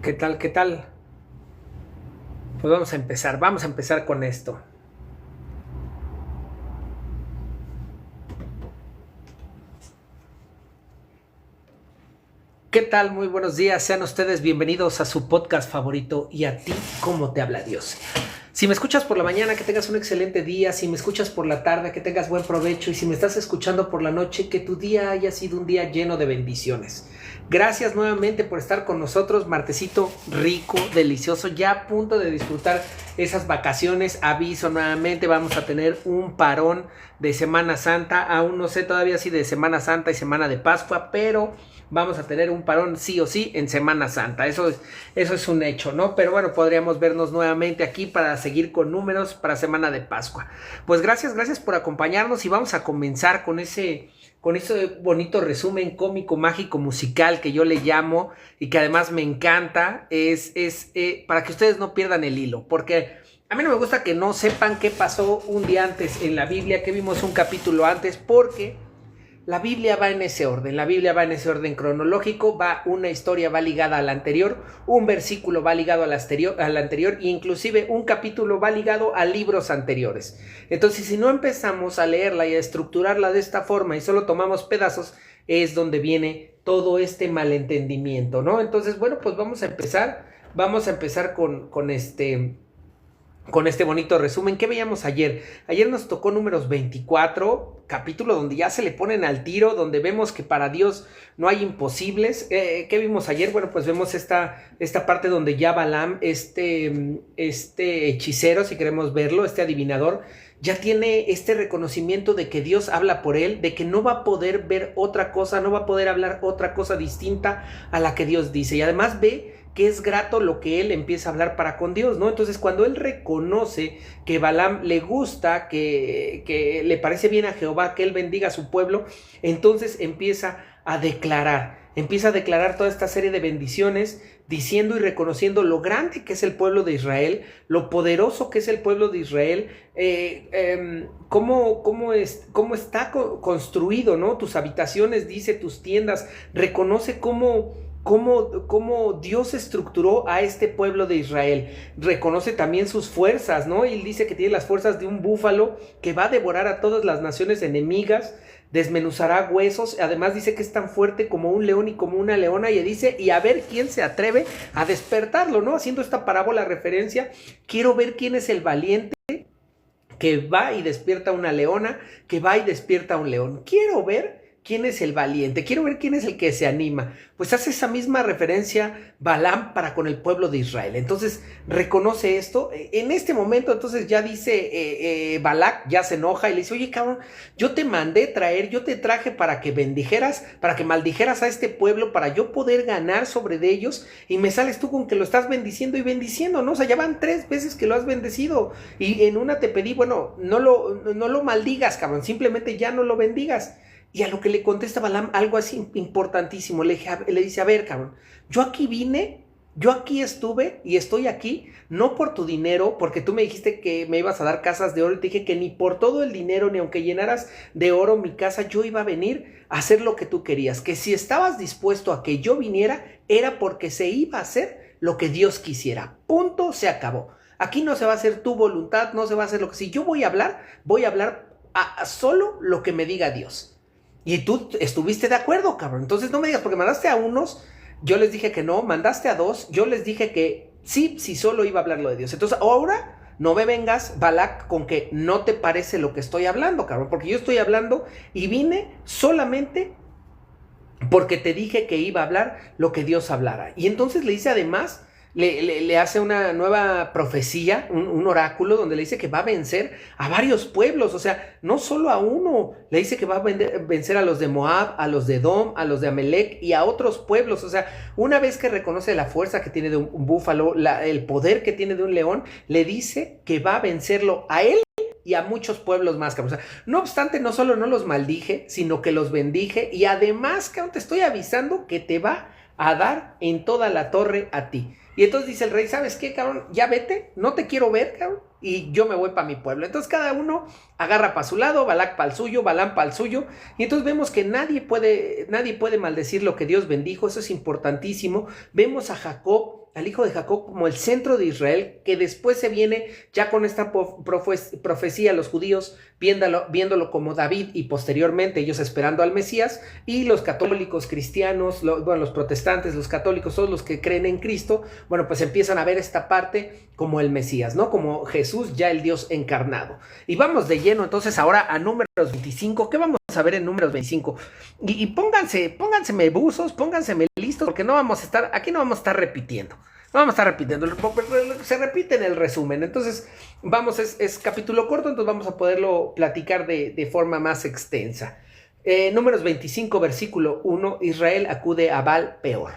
¿Qué tal? ¿Qué tal? Pues vamos a empezar con esto. ¿Qué tal? Muy buenos días, sean ustedes bienvenidos a su podcast favorito y a ti, ¿cómo te habla Dios? Si me escuchas por la mañana, que tengas un excelente día. Si me escuchas por la tarde, que tengas buen provecho. Y si me estás escuchando por la noche, que tu día haya sido un día lleno de bendiciones. Gracias nuevamente por estar con nosotros. Martesito rico, delicioso, ya a punto de disfrutar esas vacaciones. Aviso nuevamente, vamos a tener un parón de Semana Santa. Aún no sé todavía si de Semana Santa y Semana de Pascua, pero vamos a tener un parón sí o sí en Semana Santa. Eso es un hecho, ¿no? Pero bueno, podríamos vernos nuevamente aquí para seguir con números para Semana de Pascua. Pues gracias por acompañarnos y vamos a comenzar con ese bonito resumen cómico, mágico, musical que yo le llamo y que además me encanta. Es para que ustedes no pierdan el hilo, porque a mí no me gusta que no sepan qué pasó un día antes en la Biblia, que vimos un capítulo antes, porque la Biblia va en ese orden cronológico, una historia va ligada a la anterior, un versículo va ligado a la anterior, e inclusive un capítulo va ligado a libros anteriores. Entonces, si no empezamos a leerla y a estructurarla de esta forma y solo tomamos pedazos, es donde viene todo este malentendimiento, ¿no? Entonces, bueno, pues vamos a empezar con este bonito resumen. ¿Qué veíamos ayer? Ayer nos tocó números 24, capítulo donde ya se le ponen al tiro, donde vemos que para Dios no hay imposibles. ¿Qué vimos ayer? Bueno, pues vemos esta parte donde ya Balaam, este hechicero, si queremos verlo, este adivinador, ya tiene este reconocimiento de que Dios habla por él, de que no va a poder ver otra cosa, no va a poder hablar otra cosa distinta a la que Dios dice. Y además ve que es grato lo que él empieza a hablar para con Dios, ¿no? Entonces, cuando él reconoce que Balaam le gusta, que le parece bien a Jehová, que él bendiga a su pueblo, entonces empieza a declarar toda esta serie de bendiciones, diciendo y reconociendo lo grande que es el pueblo de Israel, lo poderoso que es el pueblo de Israel, cómo está construido, ¿no? Tus habitaciones, dice, tus tiendas, reconoce cómo Dios estructuró a este pueblo de Israel. Reconoce también sus fuerzas, ¿no? Y él dice que tiene las fuerzas de un búfalo que va a devorar a todas las naciones enemigas, desmenuzará huesos. Además dice que es tan fuerte como un león y como una leona, y dice, y a ver quién se atreve a despertarlo, ¿no? Haciendo esta parábola referencia, quiero ver quién es el valiente que va y despierta una leona, que va y despierta un león. Quiero ver quién es el valiente, quiero ver quién es el que se anima. Pues hace esa misma referencia Balaam para con el pueblo de Israel. Entonces reconoce esto. En este momento entonces ya dice Balac, ya se enoja y le dice, oye cabrón, yo te mandé traer, yo te traje para que bendijeras, para que maldijeras a este pueblo, para yo poder ganar sobre de ellos, y me sales tú con que lo estás bendiciendo y bendiciendo, ¿no? O sea, ya van 3 veces que lo has bendecido, y en una te pedí, bueno, no lo maldigas, cabrón, simplemente ya no lo bendigas. Y a lo que le contesta Balaam algo así importantísimo. Le dice, a ver, cabrón, yo aquí vine, yo aquí estuve y estoy aquí, no por tu dinero, porque tú me dijiste que me ibas a dar casas de oro, y te dije que ni por todo el dinero, ni aunque llenaras de oro mi casa, yo iba a venir a hacer lo que tú querías. Que si estabas dispuesto a que yo viniera, era porque se iba a hacer lo que Dios quisiera. Punto, se acabó. Aquí no se va a hacer tu voluntad, no se va a hacer lo que... Si yo voy a hablar a solo lo que me diga Dios. Y tú estuviste de acuerdo, cabrón. Entonces no me digas, porque mandaste a unos, yo les dije que no, mandaste a 2, yo les dije que sí, solo iba a hablar lo de Dios. Entonces ahora no me vengas, Balac, con que no te parece lo que estoy hablando, cabrón. Porque yo estoy hablando y vine solamente porque te dije que iba a hablar lo que Dios hablara. Y entonces le dice además... Le hace una nueva profecía, un oráculo, donde le dice que va a vencer a varios pueblos, o sea, no solo a uno, le dice que va a vencer a los de Moab, a los de Edom, a los de Amalek y a otros pueblos. O sea, una vez que reconoce la fuerza que tiene de un búfalo, el poder que tiene de un león, le dice que va a vencerlo a él y a muchos pueblos más, cabrón. O sea, no obstante, no solo no los maldije, sino que los bendije, y además, cabrón, te estoy avisando que te va a dar en toda la torre a ti. Y entonces dice el rey, ¿sabes qué, cabrón? Ya vete, no te quiero ver, cabrón, y yo me voy para mi pueblo. Entonces cada uno agarra para su lado, Balac para el suyo, Balaam para el suyo, y entonces vemos que nadie puede maldecir lo que Dios bendijo. Eso es importantísimo. Vemos a Jacob, al hijo de Jacob, como el centro de Israel, que después se viene ya con esta profecía, los judíos viéndolo como David, y posteriormente ellos esperando al Mesías, y los católicos cristianos, los protestantes, los católicos, todos los que creen en Cristo, bueno, pues empiezan a ver esta parte como el Mesías, ¿no? Como Jesús, ya el Dios encarnado. Y vamos de lleno entonces ahora a Números 25. ¿Qué vamos a ver en Números 25? Y pónganseme buzos, pónganseme listos, porque aquí no vamos a estar repitiendo. No vamos a estar repitiendo, se repite en el resumen. Entonces, es capítulo corto, entonces vamos a poderlo platicar de forma más extensa. Números 25, versículo 1, Israel acude a Baal Peor.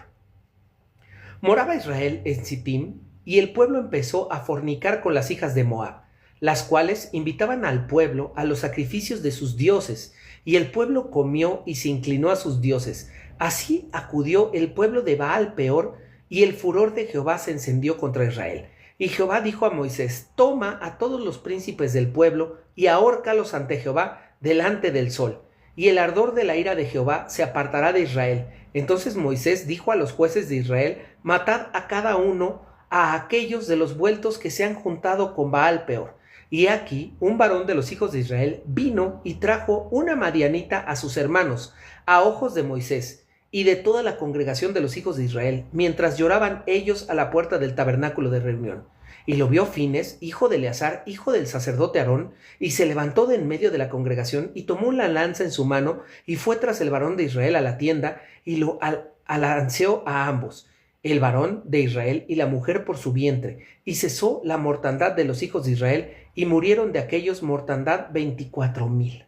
Moraba Israel en Sittim, y el pueblo empezó a fornicar con las hijas de Moab, las cuales invitaban al pueblo a los sacrificios de sus dioses, y el pueblo comió y se inclinó a sus dioses. Así acudió el pueblo de Baal Peor, y el furor de Jehová se encendió contra Israel. Y Jehová dijo a Moisés, toma a todos los príncipes del pueblo y ahórcalos ante Jehová delante del sol, y el ardor de la ira de Jehová se apartará de Israel. Entonces Moisés dijo a los jueces de Israel, matad a cada uno a aquellos de los vueltos que se han juntado con Baal Peor. Y aquí un varón de los hijos de Israel vino y trajo una madianita a sus hermanos, a ojos de Moisés y de toda la congregación de los hijos de Israel, mientras lloraban ellos a la puerta del tabernáculo de reunión. Y lo vio Fines, hijo de Eleazar, hijo del sacerdote Aarón, y se levantó de en medio de la congregación, y tomó la lanza en su mano, y fue tras el varón de Israel a la tienda, y lo alanceó a ambos, el varón de Israel y la mujer por su vientre, y cesó la mortandad de los hijos de Israel, y murieron de aquellos mortandad 24,000.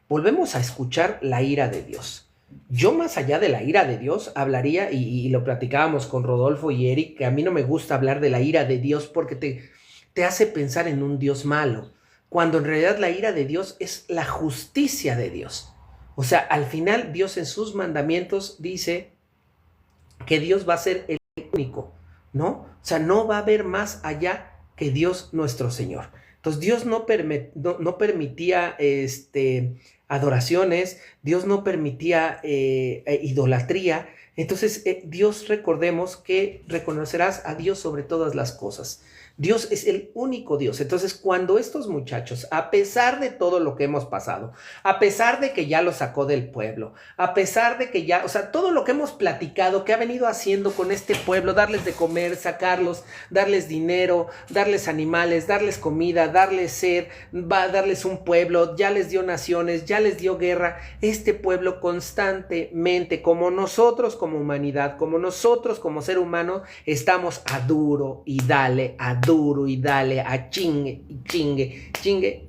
Volvemos a escuchar la ira de Dios. Yo, más allá de la ira de Dios, hablaría, y lo platicábamos con Rodolfo y Eric, que a mí no me gusta hablar de la ira de Dios porque te hace pensar en un Dios malo, cuando en realidad la ira de Dios es la justicia de Dios. O sea, al final Dios en sus mandamientos dice que Dios va a ser el único, ¿no? O sea, no va a haber más allá que Dios nuestro Señor. Entonces Dios no permitía adoraciones, Dios no permitía idolatría. Entonces Dios, recordemos que reconocerás a Dios sobre todas las cosas. Dios es el único Dios. Entonces, cuando estos muchachos, a pesar de todo lo que hemos pasado, a pesar de que ya los sacó del pueblo, a pesar de que ya, o sea, todo lo que hemos platicado, que ha venido haciendo con este pueblo, darles de comer, sacarlos, darles dinero, darles animales, darles comida, darles sed, darles un pueblo, ya les dio naciones, ya les dio guerra, este pueblo constantemente, como nosotros como humanidad, como nosotros como ser humano, estamos a duro y dale, a chingue,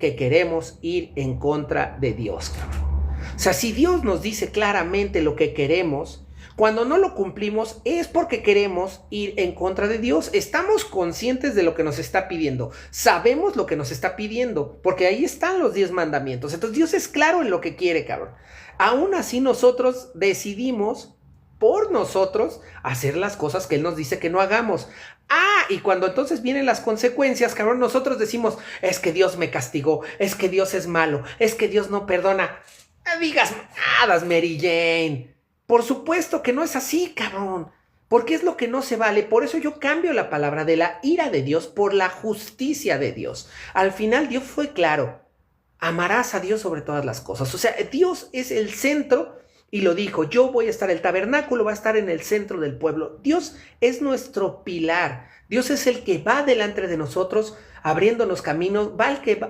que queremos ir en contra de Dios, cabrón. O sea, si Dios nos dice claramente lo que queremos, cuando no lo cumplimos es porque queremos ir en contra de Dios. Estamos conscientes de lo que nos está pidiendo, sabemos lo que nos está pidiendo, porque ahí están los 10 mandamientos. Entonces Dios es claro en lo que quiere, cabrón. Aún así nosotros decidimos por nosotros hacer las cosas que Él nos dice que no hagamos. Y cuando entonces vienen las consecuencias, cabrón, nosotros decimos, es que Dios me castigó, es que Dios es malo, es que Dios no perdona. No digas mamadas, Mary Jane. Por supuesto que no es así, cabrón, porque es lo que no se vale. Por eso yo cambio la palabra de la ira de Dios por la justicia de Dios. Al final Dios fue claro, amarás a Dios sobre todas las cosas. O sea, Dios es el centro. Y lo dijo, yo voy a estar, el tabernáculo va a estar en el centro del pueblo. Dios es nuestro pilar. Dios es el que va delante de nosotros, abriéndonos caminos,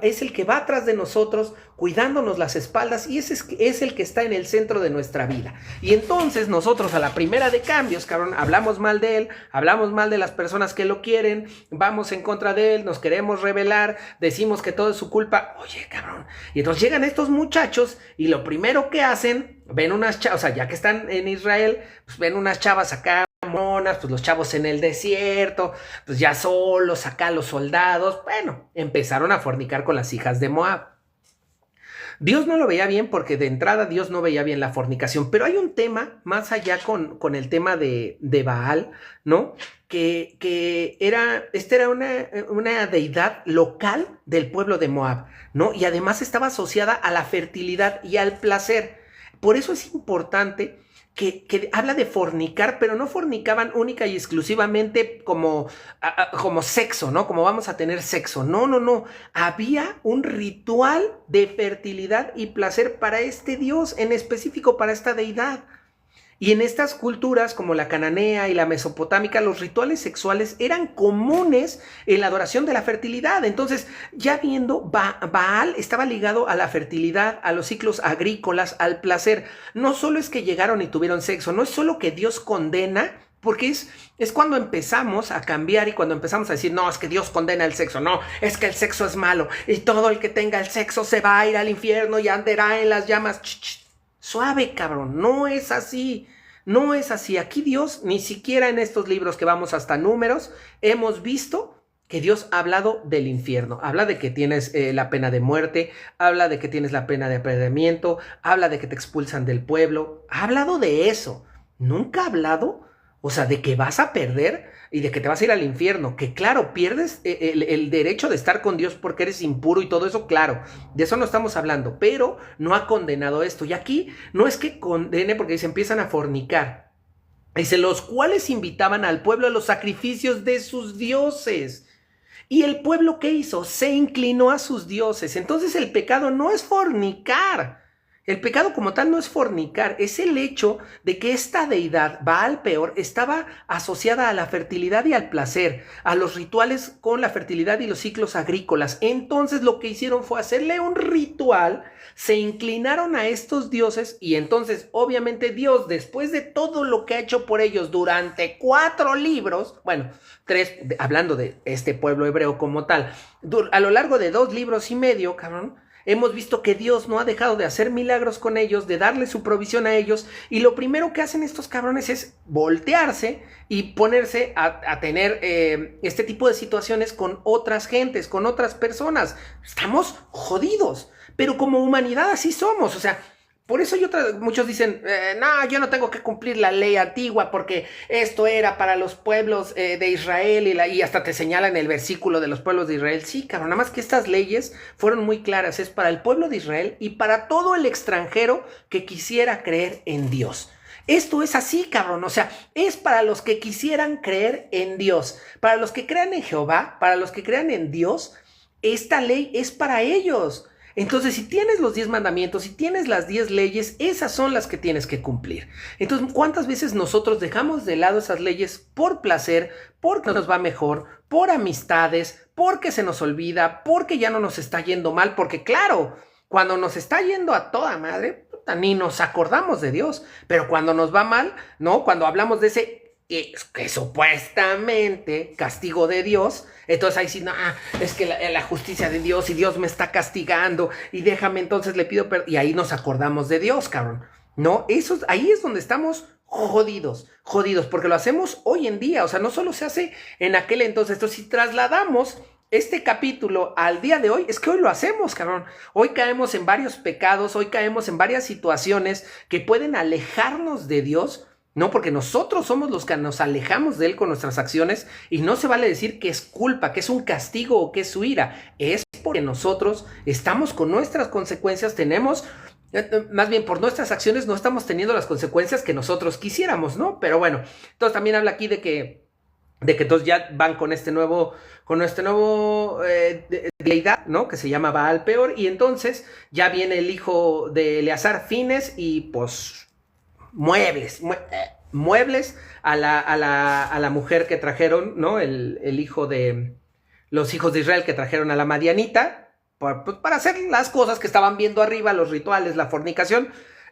es el que va atrás de nosotros, cuidándonos las espaldas, y ese es el que está en el centro de nuestra vida. Y entonces nosotros a la primera de cambios, cabrón, hablamos mal de Él, hablamos mal de las personas que lo quieren, vamos en contra de Él, nos queremos rebelar, decimos que todo es su culpa. Oye, cabrón, y entonces llegan estos muchachos y lo primero que hacen, ven unas chavas, o sea, ya que están en Israel, pues ven unas chavas acá, monas, pues los chavos en el desierto, pues ya solos, acá los soldados, bueno, empezaron a fornicar con las hijas de Moab. Dios no lo veía bien porque de entrada Dios no veía bien la fornicación, pero hay un tema más allá con el tema de Baal, ¿no? esta era una deidad local del pueblo de Moab, ¿no? Y además estaba asociada a la fertilidad y al placer. Por eso es importante que habla de fornicar, pero no fornicaban única y exclusivamente como sexo, ¿no? Como vamos a tener sexo. No, no, no. Había un ritual de fertilidad y placer para este Dios, en específico para esta deidad. Y en estas culturas como la cananea y la mesopotámica, los rituales sexuales eran comunes en la adoración de la fertilidad. Entonces, ya viendo, Baal estaba ligado a la fertilidad, a los ciclos agrícolas, al placer. No solo es que llegaron y tuvieron sexo, no es solo que Dios condena, porque es cuando empezamos a cambiar y cuando empezamos a decir, no, es que Dios condena el sexo, no, es que el sexo es malo y todo el que tenga el sexo se va a ir al infierno y andará en las llamas. Suave, cabrón, no es así, no es así. Aquí Dios, ni siquiera en estos libros que vamos hasta Números, hemos visto que Dios ha hablado del infierno. Habla de que tienes la pena de muerte, habla de que tienes la pena de apedreamiento, habla de que te expulsan del pueblo. Ha hablado de eso. Nunca ha hablado, o sea, de que vas a perder y de que te vas a ir al infierno, que claro, pierdes el derecho de estar con Dios porque eres impuro y todo eso, claro, de eso no estamos hablando, pero no ha condenado esto. Y aquí no es que condene porque se empiezan a fornicar. Dice, los cuales invitaban al pueblo a los sacrificios de sus dioses. ¿Y el pueblo qué hizo? Se inclinó a sus dioses. Entonces el pecado no es fornicar. El pecado como tal no es fornicar, es el hecho de que esta deidad, Baal Peor, estaba asociada a la fertilidad y al placer, a los rituales con la fertilidad y los ciclos agrícolas. Entonces lo que hicieron fue hacerle un ritual, se inclinaron a estos dioses y entonces obviamente Dios, después de todo lo que ha hecho por ellos durante 4 libros, bueno, 3, hablando de este pueblo hebreo como tal, a lo largo de 2 libros y medio, cabrón, hemos visto que Dios no ha dejado de hacer milagros con ellos, de darle su provisión a ellos, y lo primero que hacen estos cabrones es voltearse y ponerse a tener este tipo de situaciones con otras gentes, con otras personas. Estamos jodidos, pero como humanidad así somos, o sea, por eso muchos dicen, no, yo no tengo que cumplir la ley antigua porque esto era para los pueblos de Israel y hasta te señalan el versículo de los pueblos de Israel. Sí, cabrón, nada más que estas leyes fueron muy claras, es para el pueblo de Israel y para todo el extranjero que quisiera creer en Dios. Esto es así, cabrón, o sea, es para los que quisieran creer en Dios, para los que crean en Jehová, para los que crean en Dios, esta ley es para ellos. Entonces, si tienes los 10 mandamientos, si tienes las 10 leyes, esas son las que tienes que cumplir. Entonces, ¿cuántas veces nosotros dejamos de lado esas leyes por placer, porque nos va mejor, por amistades, porque se nos olvida, porque ya no nos está yendo mal? Porque claro, cuando nos está yendo a toda madre, ni nos acordamos de Dios. Pero cuando nos va mal, ¿no? Cuando hablamos de ese que supuestamente castigo de Dios, entonces ahí sí, no, es que la justicia de Dios y Dios me está castigando y déjame, entonces le pido perdón, y ahí nos acordamos de Dios, cabrón, ¿no? Ahí es donde estamos jodidos, porque lo hacemos hoy en día, o sea, no solo se hace en aquel entonces. Entonces, si trasladamos este capítulo al día de hoy, es que hoy lo hacemos, cabrón. Hoy caemos en varios pecados, hoy caemos en varias situaciones que pueden alejarnos de Dios, no, porque nosotros somos los que nos alejamos de Él con nuestras acciones, y no se vale decir que es culpa, que es un castigo o que es su ira. Es porque nosotros estamos con nuestras consecuencias, más bien por nuestras acciones no estamos teniendo las consecuencias que nosotros quisiéramos, ¿no? Pero bueno, entonces también habla aquí de que entonces ya van con este nuevo deidad, ¿no? Que se llama Baal Peor, y entonces ya viene el hijo de Eleazar, Fines, y pues muebles a la mujer que trajeron, ¿no? El hijo de los hijos de Israel que trajeron a la madianita para hacer las cosas que estaban viendo arriba, los rituales, la fornicación.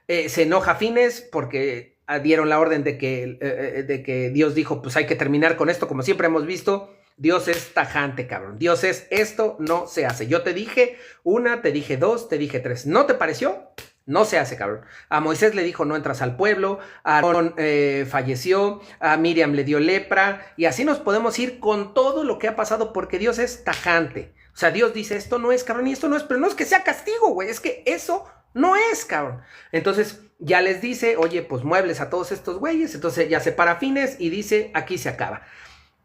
Se enoja Fines porque dieron la orden de que Dios dijo, pues hay que terminar con esto, como siempre hemos visto. Dios es tajante, cabrón. Dios es, esto no se hace. Yo te dije 1, te dije 2, te dije 3. ¿No te pareció? No se hace, cabrón. A Moisés le dijo, no entras al pueblo. A Aarón falleció. A Miriam le dio lepra. Y así nos podemos ir con todo lo que ha pasado, porque Dios es tajante. O sea, Dios dice, esto no es, cabrón, y esto no es. Pero no es que sea castigo, güey. Es que eso no es, cabrón. Entonces ya les dice, oye, pues muebles a todos estos güeyes. Entonces ya se para Fines y dice, aquí se acaba.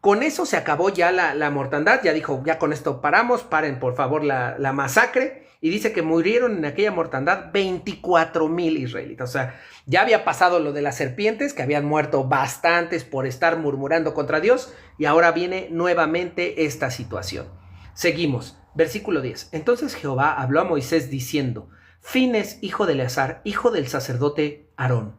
Con eso se acabó ya la mortandad, ya dijo, ya con esto paramos, paren por favor la masacre, y dice que murieron en aquella mortandad 24,000 israelitas. O sea, ya había pasado lo de las serpientes, que habían muerto bastantes por estar murmurando contra Dios, y ahora viene nuevamente esta situación. Seguimos, versículo 10. Entonces Jehová habló a Moisés diciendo, Fines, hijo de Eleazar, hijo del sacerdote Aarón,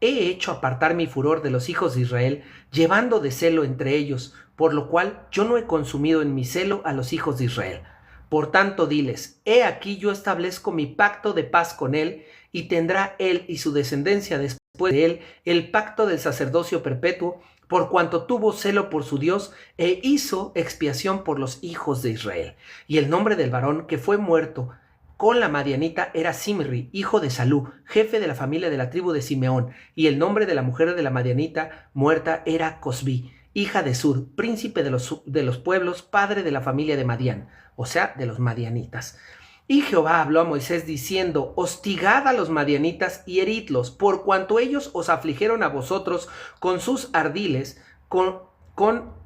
he hecho apartar mi furor de los hijos de Israel, llevando de celo entre ellos, por lo cual yo no he consumido en mi celo a los hijos de Israel. Por tanto, diles, he aquí yo establezco mi pacto de paz con él, y tendrá él y su descendencia después de él el pacto del sacerdocio perpetuo, por cuanto tuvo celo por su Dios e hizo expiación por los hijos de Israel. Y el nombre del varón que fue muerto con la madianita era Simri, hijo de Salú, jefe de la familia de la tribu de Simeón, y el nombre de la mujer de la madianita muerta era Cosbi, hija de Sur, príncipe de los pueblos, padre de la familia de Madián, o sea, de los madianitas. Y Jehová habló a Moisés diciendo, hostigad a los madianitas y heridlos, por cuanto ellos os afligieron a vosotros con sus ardiles, con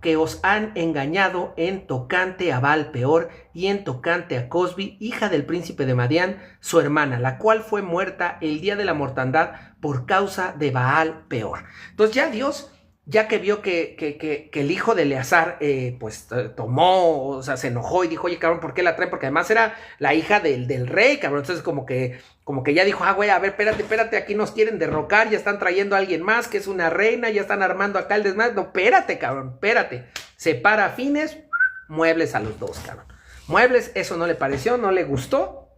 que os han engañado en tocante a Baal Peor y en tocante a Cosbi, hija del príncipe de Madián, su hermana, la cual fue muerta el día de la mortandad por causa de Baal Peor. Entonces ya Dios, ya que vio que el hijo de Eleazar tomó, o sea, se enojó y dijo, oye, cabrón, ¿por qué la traen? Porque además era la hija del rey, cabrón. Entonces como que ya dijo, güey, a ver, espérate, aquí nos quieren derrocar, ya están trayendo a alguien más, que es una reina, ya están armando acá el desmadre. No, espérate, cabrón, espérate. Separa Fines, muebles a los dos, cabrón. Muebles, eso no le pareció, no le gustó.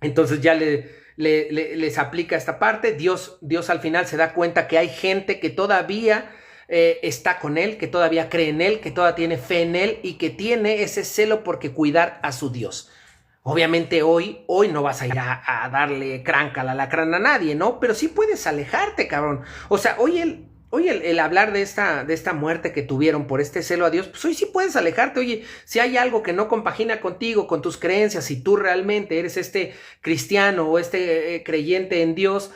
Entonces ya les aplica esta parte. Dios al final se da cuenta que hay gente que todavía está con él, que todavía cree en él, que todavía tiene fe en él y que tiene ese celo porque cuidar a su Dios. Obviamente hoy no vas a ir a darle cranca al alacrán a nadie, ¿no? Pero sí puedes alejarte, cabrón. O sea, hoy el hablar de esta muerte que tuvieron por este celo a Dios, pues hoy sí puedes alejarte. Oye, si hay algo que no compagina contigo, con tus creencias, si tú realmente eres este cristiano o este creyente en Dios,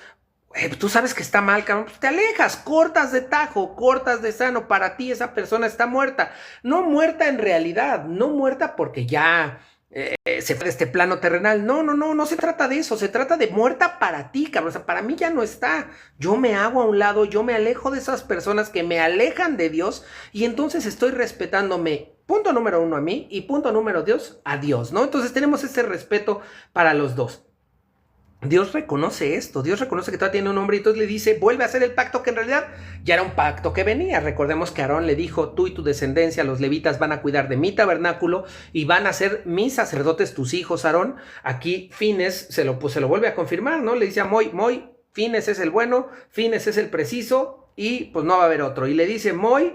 tú sabes que está mal, cabrón, pues te alejas, cortas de tajo, cortas de sano. Para ti esa persona está muerta. No muerta en realidad, no muerta porque ya se fue de este plano terrenal. No se trata de eso, se trata de muerta para ti, cabrón. O sea, para mí ya no está. Yo me hago a un lado, yo me alejo de esas personas que me alejan de Dios y entonces estoy respetándome. Punto número 1 a mí y punto número 2 a Dios, ¿no? Entonces tenemos ese respeto para los dos. Dios reconoce esto, Dios reconoce que todavía tiene un hombre y entonces le dice, vuelve a hacer el pacto que en realidad ya era un pacto que venía. Recordemos que Aarón le dijo, tú y tu descendencia, los levitas, van a cuidar de mi tabernáculo y van a ser mis sacerdotes, tus hijos, Aarón. Aquí Fines se lo vuelve a confirmar, ¿no? Le dice a Moi, Fines es el bueno, Fines es el preciso y pues no va a haber otro. Y le dice, Moi,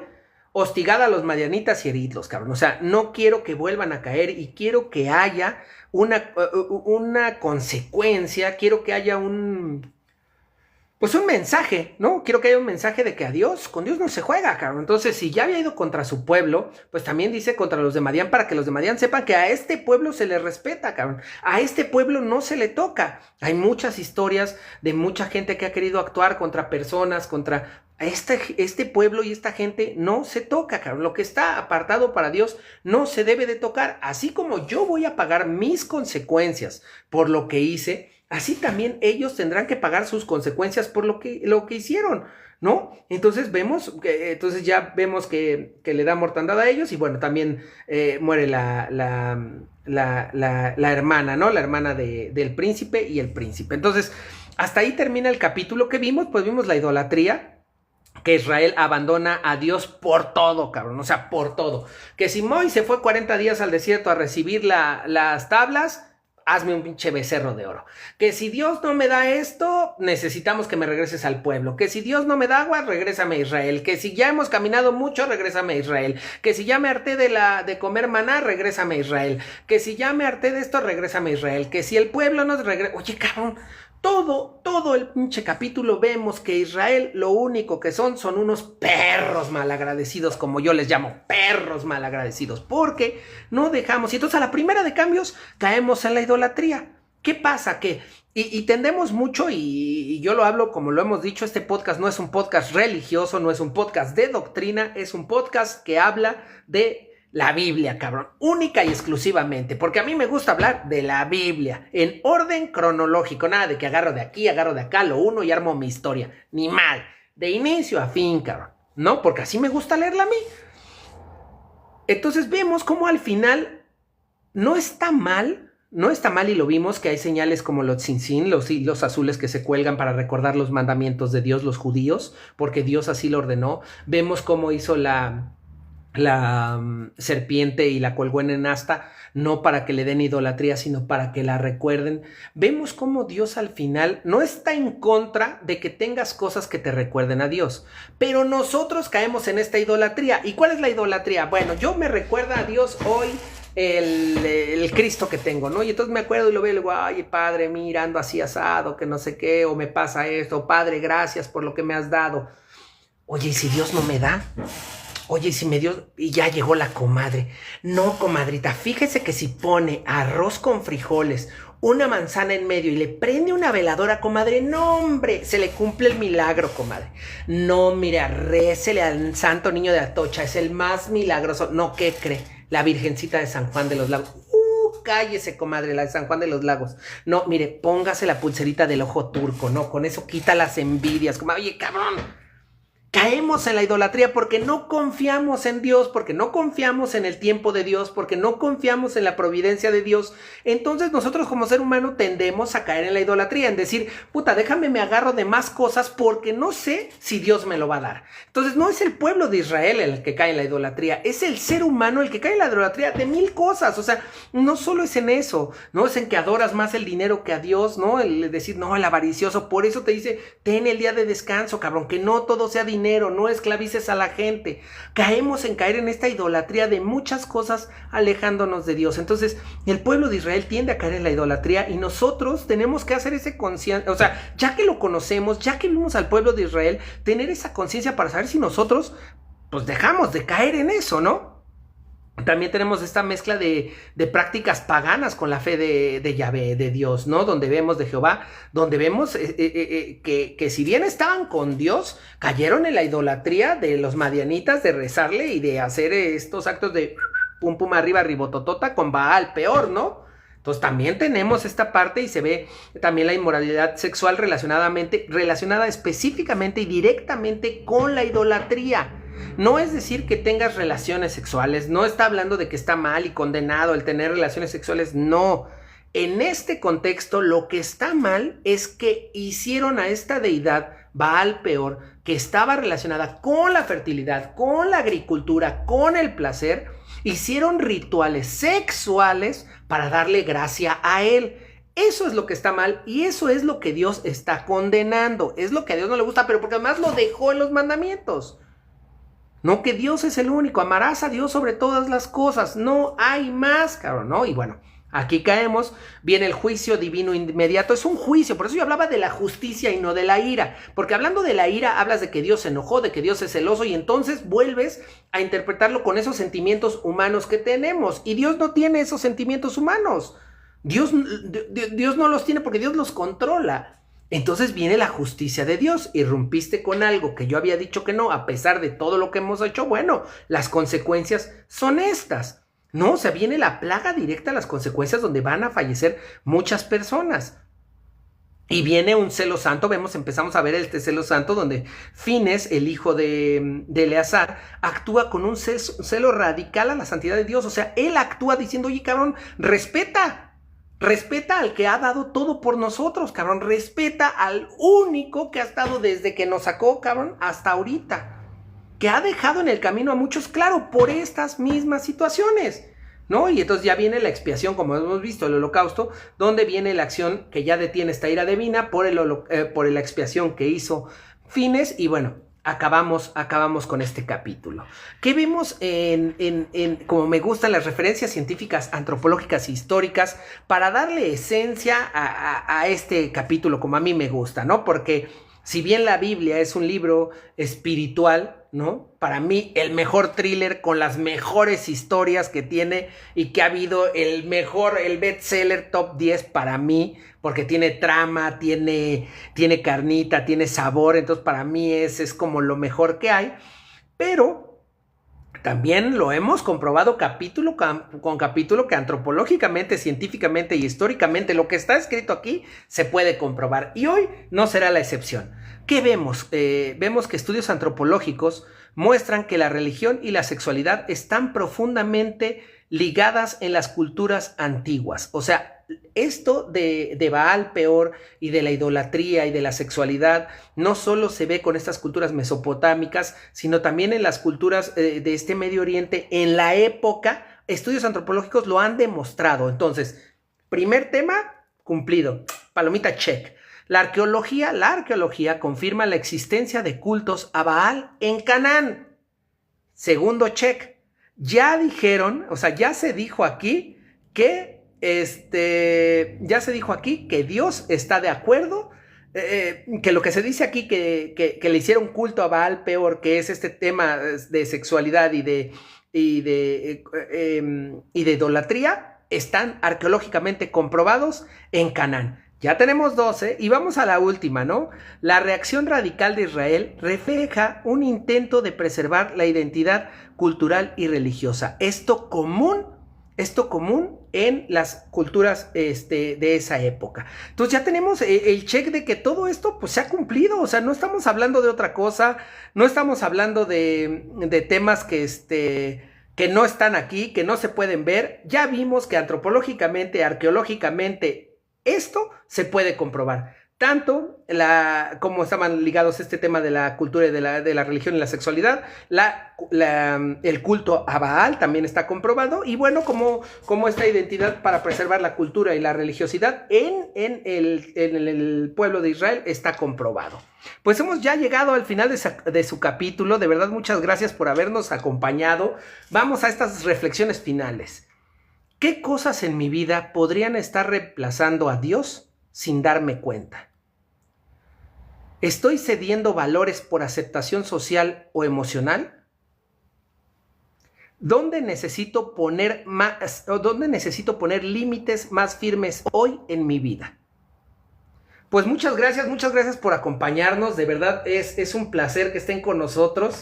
hostigad a los madianitas y heridlos, cabrón. O sea, no quiero que vuelvan a caer y quiero que haya una consecuencia, quiero que haya un mensaje, ¿no? Quiero que haya un mensaje de que con Dios no se juega, cabrón. Entonces, si ya había ido contra su pueblo, pues también dice contra los de Madián, para que los de Madián sepan que a este pueblo se le respeta, cabrón. A este pueblo no se le toca. Hay muchas historias de mucha gente que ha querido actuar contra personas, contra este pueblo y esta gente no se toca, cabrón. Lo que está apartado para Dios no se debe de tocar. Así como yo voy a pagar mis consecuencias por lo que hice, así también ellos tendrán que pagar sus consecuencias por lo que hicieron, ¿no? Entonces ya vemos que le da mortandad a ellos y bueno, también muere la hermana, ¿no? La hermana del príncipe y el príncipe. Entonces, hasta ahí termina el capítulo que vimos, pues vimos la idolatría, que Israel abandona a Dios por todo, cabrón, o sea, por todo. Que si Moisés se fue 40 días al desierto a recibir las tablas, hazme un pinche becerro de oro. Que si Dios no me da esto, necesitamos que me regreses al pueblo. Que si Dios no me da agua, regrésame a Israel. Que si ya hemos caminado mucho, regrésame a Israel. Que si ya me harté de comer maná, regrésame a Israel. Que si ya me harté de esto, regrésame a Israel. Que si el pueblo nos regresa... Oye, cabrón, todo el pinche capítulo vemos que Israel lo único que son unos perros malagradecidos, como yo les llamo, perros malagradecidos, porque no dejamos, y entonces a la primera de cambios caemos en la idolatría. ¿Qué pasa? Y tendemos mucho, y yo lo hablo como lo hemos dicho, este podcast no es un podcast religioso, no es un podcast de doctrina, es un podcast que habla de la Biblia, cabrón, única y exclusivamente, porque a mí me gusta hablar de la Biblia, en orden cronológico, nada de que agarro de aquí, agarro de acá, lo uno y armo mi historia, ni mal, de inicio a fin, cabrón, ¿no? Porque así me gusta leerla a mí. Entonces vemos cómo al final no está mal, y lo vimos que hay señales como los tzitzín, los hilos azules que se cuelgan para recordar los mandamientos de Dios, los judíos, porque Dios así lo ordenó. Vemos cómo hizo la serpiente y la colgó en asta, no para que le den idolatría, sino para que la recuerden. Vemos cómo Dios al final no está en contra de que tengas cosas que te recuerden a Dios, pero nosotros caemos en esta idolatría. ¿Y cuál es la idolatría? Bueno, yo me recuerda a Dios hoy el Cristo que tengo, ¿no? Y entonces me acuerdo y lo veo y le digo, ay, Padre, mira, ando así asado, que no sé qué, o me pasa esto, Padre, gracias por lo que me has dado. Oye, ¿y si Dios no me da? Oye, si me dio, y ya llegó la comadre. No, comadrita, fíjese que si pone arroz con frijoles, una manzana en medio y le prende una veladora, comadre, no, hombre, se le cumple el milagro, comadre. No, mire, récele al santo niño de Atocha, es el más milagroso. No, ¿qué cree? La Virgencita de San Juan de los Lagos. Cállese, comadre, la de San Juan de los Lagos. No, mire, póngase la pulserita del ojo turco, ¿no? Con eso quita las envidias. Comadre, oye, cabrón. Caemos en la idolatría porque no confiamos en Dios, porque no confiamos en el tiempo de Dios, porque no confiamos en la providencia de Dios. Entonces nosotros como ser humano tendemos a caer en la idolatría, en decir, puta, déjame me agarro de más cosas porque no sé si Dios me lo va a dar. Entonces no es el pueblo de Israel el que cae en la idolatría, es el ser humano el que cae en la idolatría de mil cosas. O sea, no solo es en eso, no es en que adoras más el dinero que a Dios, ¿no? El decir, no, el avaricioso, por eso te dice, ten el día de descanso, cabrón, que no todo sea dinero, no esclavices a la gente. Caemos en caer en esta idolatría de muchas cosas alejándonos de Dios. Entonces el pueblo de Israel tiende a caer en la idolatría y nosotros tenemos que hacer ese conciencia, o sea, ya que lo conocemos, ya que vimos al pueblo de Israel, tener esa conciencia para saber si nosotros pues dejamos de caer en eso, ¿no? También tenemos esta mezcla de prácticas paganas con la fe de Yahvé, de Dios, ¿no? Donde vemos de Jehová, donde vemos que si bien estaban con Dios, cayeron en la idolatría de los madianitas, de rezarle y de hacer estos actos de pum pum arriba, ribototota con Baal, peor, ¿no? Entonces también tenemos esta parte y se ve también la inmoralidad sexual relacionada específicamente y directamente con la idolatría. No es decir que tengas relaciones sexuales, no está hablando de que está mal y condenado el tener relaciones sexuales, no. En este contexto lo que está mal es que hicieron a esta deidad, Baal Peor, que estaba relacionada con la fertilidad, con la agricultura, con el placer, hicieron rituales sexuales para darle gracia a él. Eso es lo que está mal y eso es lo que Dios está condenando. Es lo que a Dios no le gusta, pero porque además lo dejó en los mandamientos. No, que Dios es el único, amarás a Dios sobre todas las cosas, no hay más, cabrón, ¿no? Y bueno, aquí caemos, viene el juicio divino inmediato, es un juicio, por eso yo hablaba de la justicia y no de la ira, porque hablando de la ira hablas de que Dios se enojó, de que Dios es celoso y entonces vuelves a interpretarlo con esos sentimientos humanos que tenemos y Dios no tiene esos sentimientos humanos, Dios no los tiene porque Dios los controla. Entonces viene la justicia de Dios. Irrumpiste con algo que yo había dicho que no, a pesar de todo lo que hemos hecho. Bueno, las consecuencias son estas, ¿no? O sea, viene la plaga directa, las consecuencias donde van a fallecer muchas personas. Y viene un celo santo, empezamos a ver este celo santo donde Fines, el hijo de Eleazar, actúa con un celo radical a la santidad de Dios. O sea, él actúa diciendo, oye, cabrón, respeta al que ha dado todo por nosotros, cabrón. Respeta al único que ha estado desde que nos sacó, cabrón, hasta ahorita. Que ha dejado en el camino a muchos, claro, por estas mismas situaciones, ¿no? Y entonces ya viene la expiación, como hemos visto, el holocausto, donde viene la acción que ya detiene esta ira divina por la expiación que hizo Fines. Y bueno, acabamos con este capítulo. ¿Qué vemos como me gustan las referencias científicas, antropológicas e históricas para darle esencia a este capítulo como a mí me gusta, ¿no? Porque si bien la Biblia es un libro espiritual, ¿no? Para mí, el mejor thriller con las mejores historias que tiene y que ha habido, el bestseller top 10 para mí, porque tiene trama, tiene carnita, tiene sabor, entonces para mí es como lo mejor que hay, pero también lo hemos comprobado capítulo con capítulo que antropológicamente, científicamente y históricamente lo que está escrito aquí se puede comprobar, y hoy no será la excepción. ¿Qué vemos? Vemos que estudios antropológicos muestran que la religión y la sexualidad están profundamente ligadas en las culturas antiguas. O sea, esto de Baal Peor y de la idolatría y de la sexualidad no solo se ve con estas culturas mesopotámicas, sino también en las culturas de este Medio Oriente en la época. Estudios antropológicos lo han demostrado. Entonces, primer tema cumplido, palomita check. La arqueología confirma la existencia de cultos a Baal en Canaán. Segundo check. Ya dijeron, o sea, ya se dijo aquí que Dios está de acuerdo, que lo que se dice aquí que le hicieron culto a Baal Peor, que es este tema de sexualidad y de idolatría, están arqueológicamente comprobados en Canaán. Ya tenemos 12 y vamos a la última, ¿no? La reacción radical de Israel refleja un intento de preservar la identidad cultural y religiosa. Esto común en las culturas de esa época. Entonces ya tenemos el check de que todo esto pues se ha cumplido. O sea, no estamos hablando de otra cosa, no estamos hablando de temas que no están aquí, que no se pueden ver. Ya vimos que antropológicamente, arqueológicamente, esto se puede comprobar. Tanto como estaban ligados este tema de la cultura y de la religión y la sexualidad, el culto a Baal también está comprobado, y bueno, como esta identidad para preservar la cultura y la religiosidad en el pueblo de Israel está comprobado. Pues hemos ya llegado al final de su capítulo. De verdad, muchas gracias por habernos acompañado. Vamos a estas reflexiones finales. ¿Qué cosas en mi vida podrían estar reemplazando a Dios sin darme cuenta? ¿Estoy cediendo valores por aceptación social o emocional? ¿Dónde necesito poner límites más firmes hoy en mi vida? Pues muchas gracias por acompañarnos. De verdad es un placer que estén con nosotros.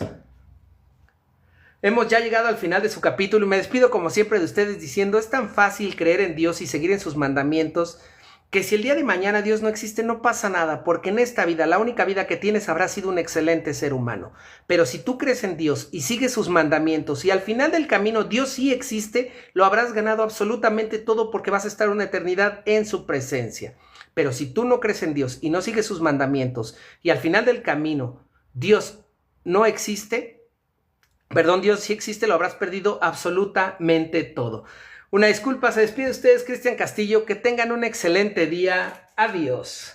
Hemos ya llegado al final de su capítulo y me despido como siempre de ustedes diciendo: es tan fácil creer en Dios y seguir en sus mandamientos que si el día de mañana Dios no existe, no pasa nada, porque en esta vida, la única vida que tienes, habrás sido un excelente ser humano. Pero si tú crees en Dios y sigues sus mandamientos y al final del camino Dios sí existe, lo habrás ganado absolutamente todo, porque vas a estar una eternidad en su presencia. Pero si tú no crees en Dios y no sigues sus mandamientos y al final del camino Dios no existe, Dios sí existe, lo habrás perdido absolutamente todo. Una disculpa, se despide de ustedes Cristian Castillo, que tengan un excelente día, adiós.